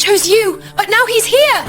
chose you, but now he's here!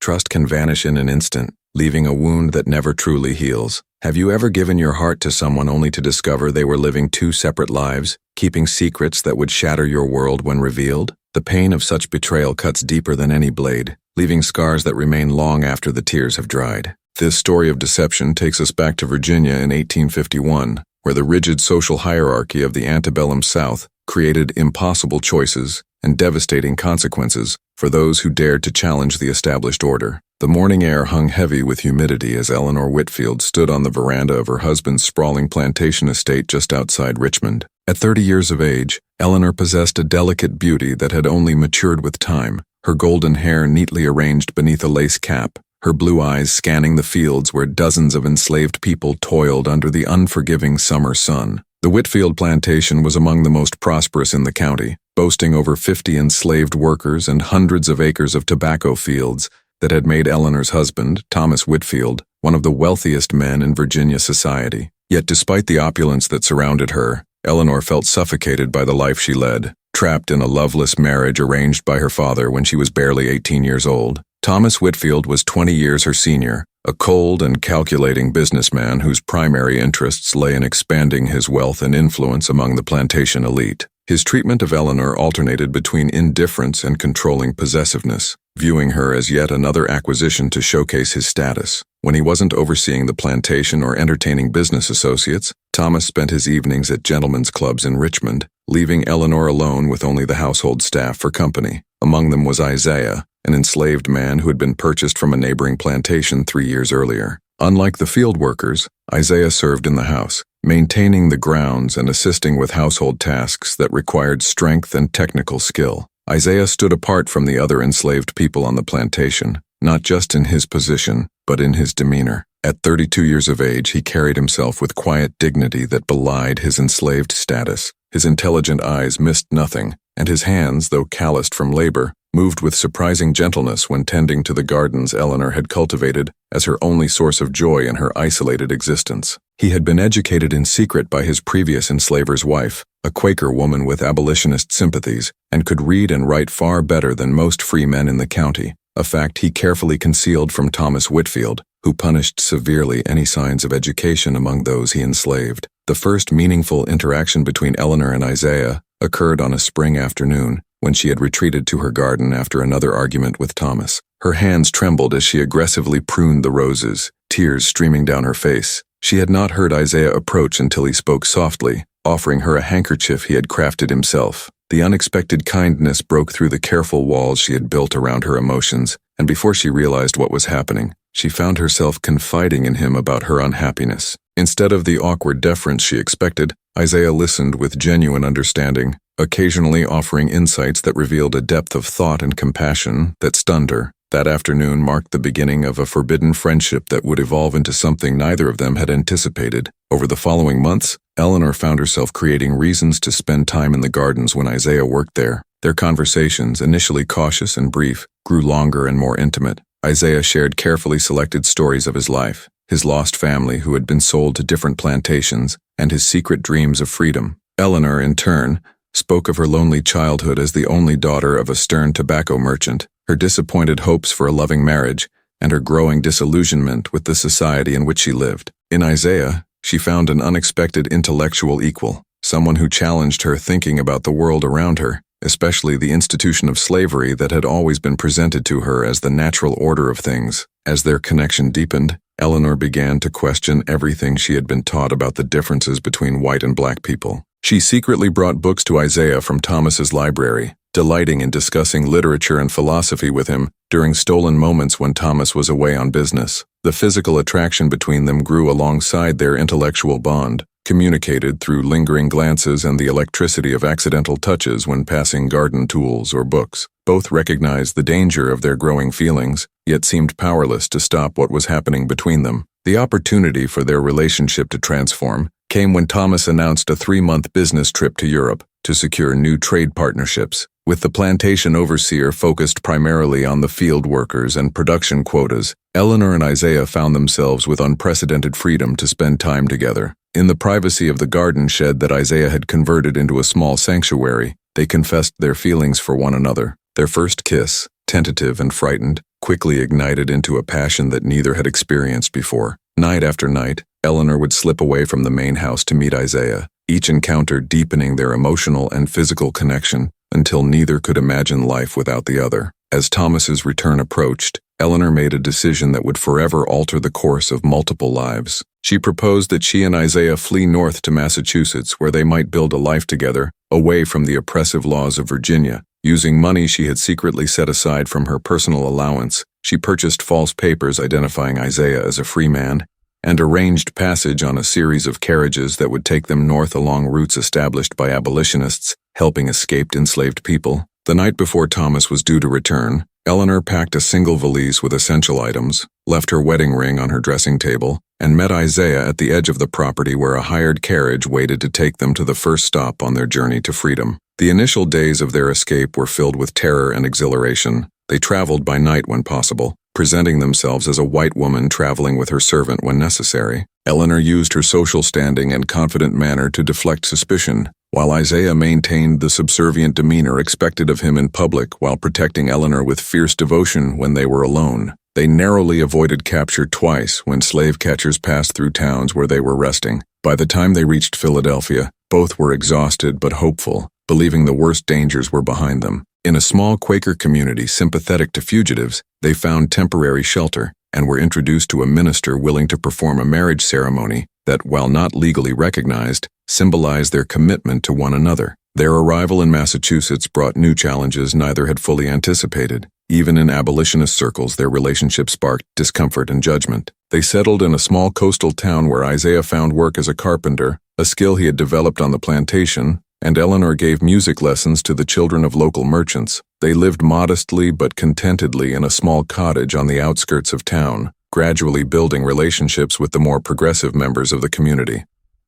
Trust can vanish in an instant, leaving a wound that never truly heals. Have you ever given your heart to someone only to discover they were living two separate lives, keeping secrets that would shatter your world when revealed? The pain of such betrayal cuts deeper than any blade, leaving scars that remain long after the tears have dried. This story of deception takes us back to Virginia in 1851, where the rigid social hierarchy of the antebellum South created impossible choices and devastating consequences for those who dared to challenge the established order. The morning air hung heavy with humidity as Eleanor Whitfield stood on the veranda of her husband's sprawling plantation estate just outside Richmond. At 30 years of age, Eleanor possessed a delicate beauty that had only matured with time, her golden hair neatly arranged beneath a lace cap, her blue eyes scanning the fields where dozens of enslaved people toiled under the unforgiving summer sun. The Whitfield plantation was among the most prosperous in the county, boasting over 50 enslaved workers and hundreds of acres of tobacco fields that had made Eleanor's husband, Thomas Whitfield, one of the wealthiest men in Virginia society. Yet despite the opulence that surrounded her, Eleanor felt suffocated by the life she led, trapped in a loveless marriage arranged by her father when she was barely 18 years old. Thomas Whitfield was 20 years her senior, a cold and calculating businessman whose primary interests lay in expanding his wealth and influence among the plantation elite. His treatment of Eleanor alternated between indifference and controlling possessiveness, viewing her as yet another acquisition to showcase his status. When he wasn't overseeing the plantation or entertaining business associates, Thomas spent his evenings at gentlemen's clubs in Richmond, leaving Eleanor alone with only the household staff for company. Among them was Isaiah, an enslaved man who had been purchased from a neighboring plantation 3 years earlier. Unlike the field workers, Isaiah served in the house, maintaining the grounds and assisting with household tasks that required strength and technical skill. Isaiah stood apart from the other enslaved people on the plantation, not just in his position, but in his demeanor. At 32 years of age, he carried himself with quiet dignity that belied his enslaved status. His intelligent eyes missed nothing, and his hands, though calloused from labor, moved with surprising gentleness when tending to the gardens Eleanor had cultivated as her only source of joy in her isolated existence. He had been educated in secret by his previous enslaver's wife, a Quaker woman with abolitionist sympathies, and could read and write far better than most free men in the county, a fact he carefully concealed from Thomas Whitfield, who punished severely any signs of education among those he enslaved. The first meaningful interaction between Eleanor and Isaiah occurred on a spring afternoon, when she had retreated to her garden after another argument with Thomas. Her hands trembled as she aggressively pruned the roses, tears streaming down her face. She had not heard Isaiah approach until he spoke softly, offering her a handkerchief he had crafted himself. The unexpected kindness broke through the careful walls she had built around her emotions, and before she realized what was happening, she found herself confiding in him about her unhappiness. Instead of the awkward deference she expected, Isaiah listened with genuine understanding, occasionally offering insights that revealed a depth of thought and compassion that stunned her. That afternoon marked the beginning of a forbidden friendship that would evolve into something neither of them had anticipated. Over the following months, Eleanor found herself creating reasons to spend time in the gardens when Isaiah worked there. Their conversations, initially cautious and brief, grew longer and more intimate. Isaiah shared carefully selected stories of his life, his lost family who had been sold to different plantations, and his secret dreams of freedom. Eleanor, in turn, spoke of her lonely childhood as the only daughter of a stern tobacco merchant, her disappointed hopes for a loving marriage, and her growing disillusionment with the society in which she lived. In Isaiah, she found an unexpected intellectual equal, someone who challenged her thinking about the world around her, especially the institution of slavery that had always been presented to her as the natural order of things. As their connection deepened, Eleanor began to question everything she had been taught about the differences between white and black people. She secretly brought books to Isaiah from Thomas's library, delighting in discussing literature and philosophy with him during stolen moments when Thomas was away on business. The physical attraction between them grew alongside their intellectual bond, communicated through lingering glances and the electricity of accidental touches when passing garden tools or books. Both recognized the danger of their growing feelings, yet seemed powerless to stop what was happening between them. The opportunity for their relationship to transform came when Thomas announced a 3-month business trip to Europe to secure new trade partnerships. With the plantation overseer focused primarily on the field workers and production quotas, Eleanor and Isaiah found themselves with unprecedented freedom to spend time together. In the privacy of the garden shed that Isaiah had converted into a small sanctuary, They confessed their feelings for one another. Their first kiss, tentative and frightened, quickly ignited into a passion that neither had experienced before. Night after night, Eleanor would slip away from the main house to meet Isaiah, each encounter deepening their emotional and physical connection until neither could imagine life without the other. As Thomas's return approached, Eleanor made a decision that would forever alter the course of multiple lives. She proposed that she and Isaiah flee north to Massachusetts, where they might build a life together, away from the oppressive laws of Virginia. Using money she had secretly set aside from her personal allowance, she purchased false papers identifying Isaiah as a free man and arranged passage on a series of carriages that would take them north along routes established by abolitionists, helping escaped enslaved people. The night before Thomas was due to return, Eleanor packed a single valise with essential items, left her wedding ring on her dressing table, and met Isaiah at the edge of the property where a hired carriage waited to take them to the first stop on their journey to freedom. The initial days of their escape were filled with terror and exhilaration. They traveled by night when possible, presenting themselves as a white woman traveling with her servant when necessary. Eleanor used her social standing and confident manner to deflect suspicion, while Isaiah maintained the subservient demeanor expected of him in public while protecting Eleanor with fierce devotion when they were alone. They narrowly avoided capture twice when slave catchers passed through towns where they were resting. By the time they reached Philadelphia, both were exhausted but hopeful, believing the worst dangers were behind them. In a small Quaker community sympathetic to fugitives, they found temporary shelter and were introduced to a minister willing to perform a marriage ceremony that, while not legally recognized, symbolized their commitment to one another. Their arrival in Massachusetts brought new challenges neither had fully anticipated. Even in abolitionist circles, their relationship sparked discomfort and judgment. They settled in a small coastal town where Isaiah found work as a carpenter, a skill he had developed on the plantation, and Eleanor gave music lessons to the children of local merchants. They lived modestly but contentedly in a small cottage on the outskirts of town, gradually building relationships with the more progressive members of the community.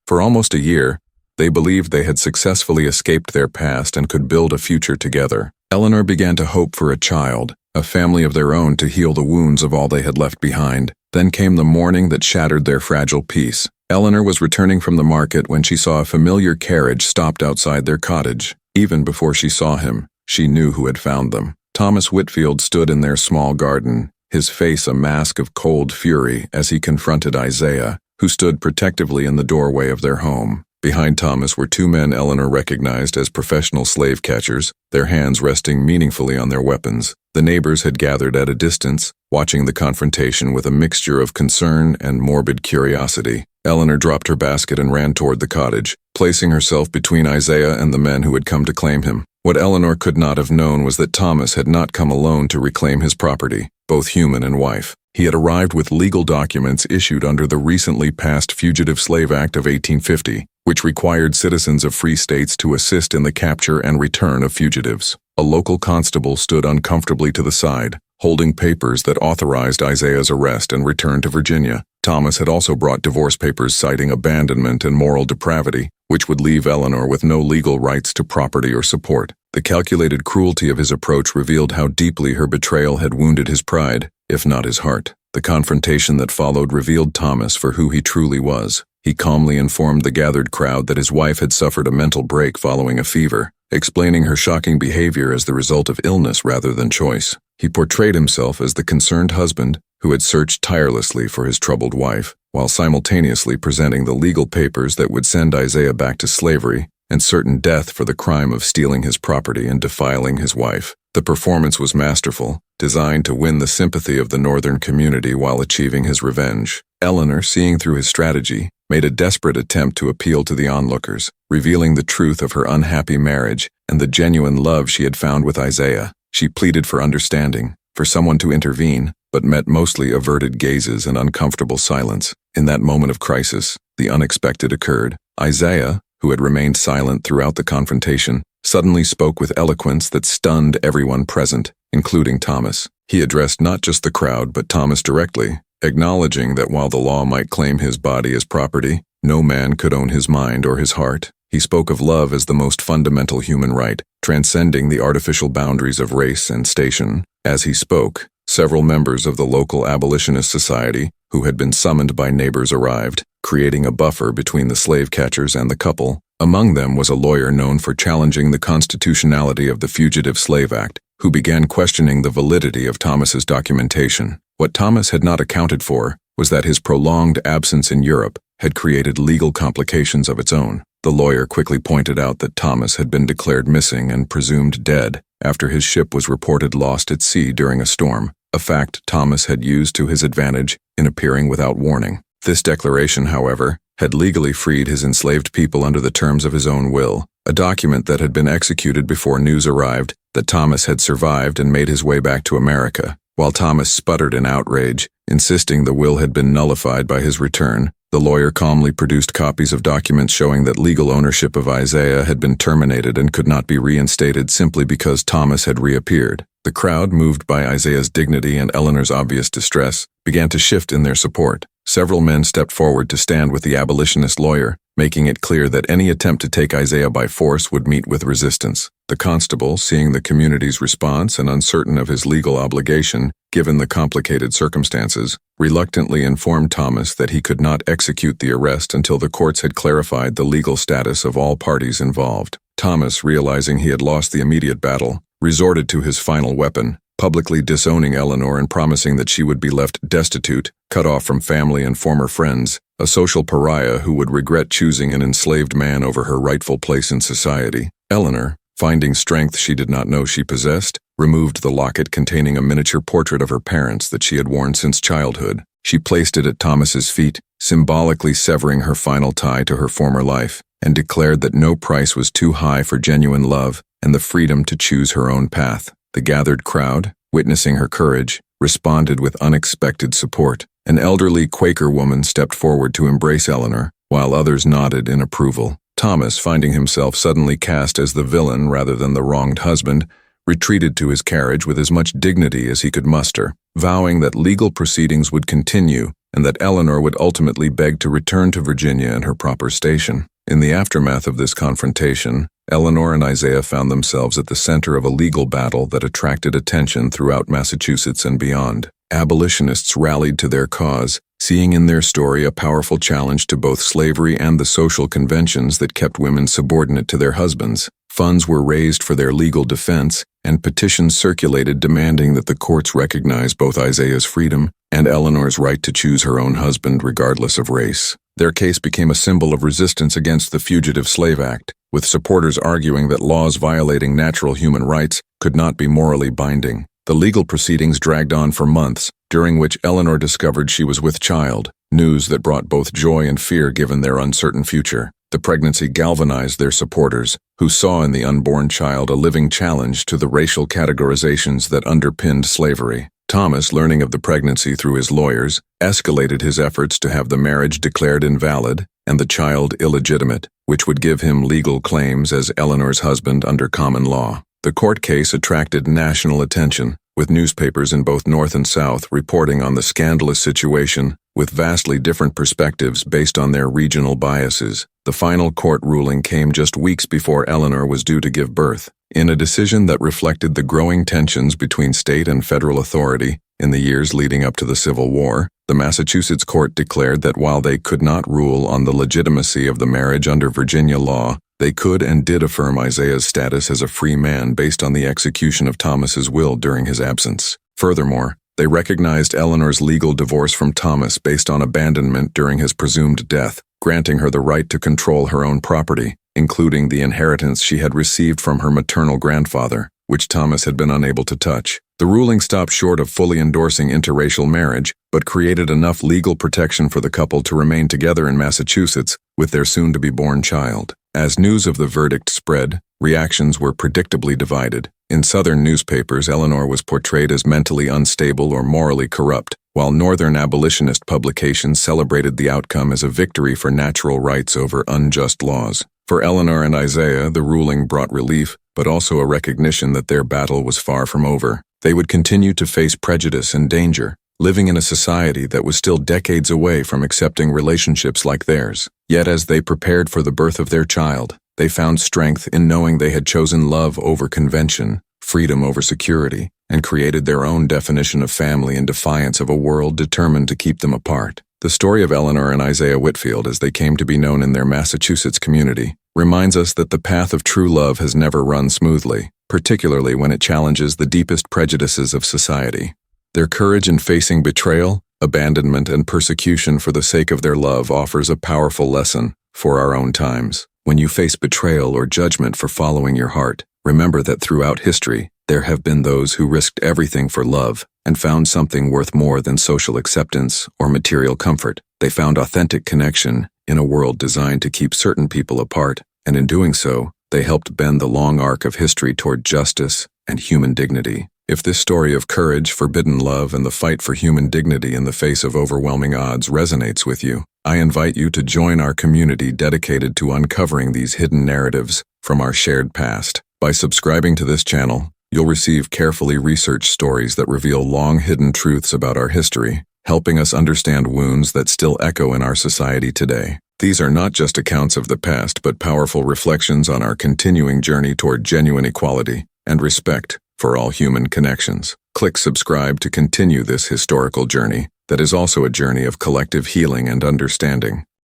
For almost a year, they believed they had successfully escaped their past and could build a future together. Eleanor began to hope for a child, a family of their own to heal the wounds of all they had left behind. Then came the morning that shattered their fragile peace. Eleanor was returning from the market when she saw a familiar carriage stopped outside their cottage. Even before she saw him, she knew who had found them. Thomas Whitfield stood in their small garden, his face a mask of cold fury as he confronted Isaiah, who stood protectively in the doorway of their home. Behind Thomas were two men Eleanor recognized as professional slave catchers, their hands resting meaningfully on their weapons. The neighbors had gathered at a distance, watching the confrontation with a mixture of concern and morbid curiosity. Eleanor dropped her basket and ran toward the cottage, placing herself between Isaiah and the men who had come to claim him. What Eleanor could not have known was that Thomas had not come alone to reclaim his property, both human and wife. He had arrived with legal documents issued under the recently passed Fugitive Slave Act of 1850, which required citizens of free states to assist in the capture and return of fugitives. A local constable stood uncomfortably to the side, holding papers that authorized Isaiah's arrest and return to Virginia. Thomas had also brought divorce papers citing abandonment and moral depravity, which would leave Eleanor with no legal rights to property or support. The calculated cruelty of his approach revealed how deeply her betrayal had wounded his pride, if not his heart. The confrontation that followed revealed Thomas for who he truly was. He calmly informed the gathered crowd that his wife had suffered a mental break following a fever, explaining her shocking behavior as the result of illness rather than choice. He portrayed himself as the concerned husband who had searched tirelessly for his troubled wife, while simultaneously presenting the legal papers that would send Isaiah back to slavery and certain death for the crime of stealing his property and defiling his wife. The performance was masterful, designed to win the sympathy of the northern community while achieving his revenge. Eleanor, seeing through his strategy, made a desperate attempt to appeal to the onlookers, revealing the truth of her unhappy marriage and the genuine love she had found with Isaiah. She pleaded for understanding, for someone to intervene, but met mostly averted gazes and uncomfortable silence. In that moment of crisis, the unexpected occurred. Isaiah, who had remained silent throughout the confrontation, suddenly spoke with eloquence that stunned everyone present, including Thomas. He addressed not just the crowd but Thomas directly, acknowledging that while the law might claim his body as property, no man could own his mind or his heart. He spoke of love as the most fundamental human right, transcending the artificial boundaries of race and station. As he spoke, several members of the local abolitionist society, who had been summoned by neighbors, arrived, creating a buffer between the slave catchers and the couple. Among them was a lawyer known for challenging the constitutionality of the Fugitive Slave Act, who began questioning the validity of Thomas's documentation. What Thomas had not accounted for was that his prolonged absence in Europe had created legal complications of its own. The lawyer quickly pointed out that Thomas had been declared missing and presumed dead after his ship was reported lost at sea during a storm, a fact Thomas had used to his advantage in appearing without warning. This declaration, however, had legally freed his enslaved people under the terms of his own will, a document that had been executed before news arrived that Thomas had survived and made his way back to America. While Thomas sputtered in outrage, insisting the will had been nullified by his return, the lawyer calmly produced copies of documents showing that legal ownership of Isaiah had been terminated and could not be reinstated simply because Thomas had reappeared. The crowd, moved by Isaiah's dignity and Eleanor's obvious distress, began to shift in their support. Several men stepped forward to stand with the abolitionist lawyer, making it clear that any attempt to take Isaiah by force would meet with resistance. The constable, seeing the community's response and uncertain of his legal obligation, given the complicated circumstances, reluctantly informed Thomas that he could not execute the arrest until the courts had clarified the legal status of all parties involved. Thomas, realizing he had lost the immediate battle, resorted to his final weapon, publicly disowning Eleanor and promising that she would be left destitute, cut off from family and former friends, a social pariah who would regret choosing an enslaved man over her rightful place in society. Eleanor, finding strength she did not know she possessed, removed the locket containing a miniature portrait of her parents that she had worn since childhood. She placed it at Thomas's feet, symbolically severing her final tie to her former life, and declared that no price was too high for genuine love and the freedom to choose her own path. The gathered crowd, witnessing her courage, responded with unexpected support. An elderly Quaker woman stepped forward to embrace Eleanor, while others nodded in approval. Thomas, finding himself suddenly cast as the villain rather than the wronged husband, retreated to his carriage with as much dignity as he could muster, vowing that legal proceedings would continue and that Eleanor would ultimately beg to return to Virginia in her proper station. In the aftermath of this confrontation, Eleanor and Isaiah found themselves at the center of a legal battle that attracted attention throughout Massachusetts and beyond. Abolitionists rallied to their cause, seeing in their story a powerful challenge to both slavery and the social conventions that kept women subordinate to their husbands. Funds were raised for their legal defense, and petitions circulated demanding that the courts recognize both Isaiah's freedom and Eleanor's right to choose her own husband regardless of race. Their case became a symbol of resistance against the Fugitive Slave Act, with supporters arguing that laws violating natural human rights could not be morally binding. The legal proceedings dragged on for months, during which Eleanor discovered she was with child, news that brought both joy and fear given their uncertain future. The pregnancy galvanized their supporters, who saw in the unborn child a living challenge to the racial categorizations that underpinned slavery. Thomas, learning of the pregnancy through his lawyers, escalated his efforts to have the marriage declared invalid and the child illegitimate, which would give him legal claims as Eleanor's husband under common law. The court case attracted national attention, with newspapers in both North and South reporting on the scandalous situation with vastly different perspectives based on their regional biases. The final court ruling came just weeks before Eleanor was due to give birth. In a decision that reflected the growing tensions between state and federal authority in the years leading up to the Civil War, the Massachusetts court declared that while they could not rule on the legitimacy of the marriage under Virginia law, they could and did affirm Isaiah's status as a free man based on the execution of Thomas's will during his absence. Furthermore, they recognized Eleanor's legal divorce from Thomas based on abandonment during his presumed death, granting her the right to control her own property, including the inheritance she had received from her maternal grandfather, which Thomas had been unable to touch. The ruling stopped short of fully endorsing interracial marriage, but created enough legal protection for the couple to remain together in Massachusetts with their soon-to-be-born child. As news of the verdict spread, reactions were predictably divided. In Southern newspapers, Eleanor was portrayed as mentally unstable or morally corrupt, while Northern abolitionist publications celebrated the outcome as a victory for natural rights over unjust laws. For Eleanor and Isaiah, the ruling brought relief, but also a recognition that their battle was far from over. They would continue to face prejudice and danger, living in a society that was still decades away from accepting relationships like theirs. Yet as they prepared for the birth of their child, They found strength in knowing they had chosen love over convention, freedom over security, and created their own definition of family in defiance of a world determined to keep them apart. The story of Eleanor and Isaiah Whitfield, as they came to be known in their Massachusetts community, reminds us that the path of true love has never run smoothly, particularly when it challenges the deepest prejudices of society. Their courage in facing betrayal, abandonment, and persecution for the sake of their love offers a powerful lesson for our own times. When you face betrayal or judgment for following your heart, remember that throughout history, there have been those who risked everything for love and found something worth more than social acceptance or material comfort. They found authentic connection in a world designed to keep certain people apart, and in doing so, they helped bend the long arc of history toward justice and human dignity. If this story of courage, forbidden love, and the fight for human dignity in the face of overwhelming odds resonates with you, I invite you to join our community dedicated to uncovering these hidden narratives from our shared past. By subscribing to this channel, you'll receive carefully researched stories that reveal long-hidden truths about our history, helping us understand wounds that still echo in our society today. These are not just accounts of the past, but powerful reflections on our continuing journey toward genuine equality and respect for all human connections. Click subscribe to continue this historical journey that is also a journey of collective healing and understanding.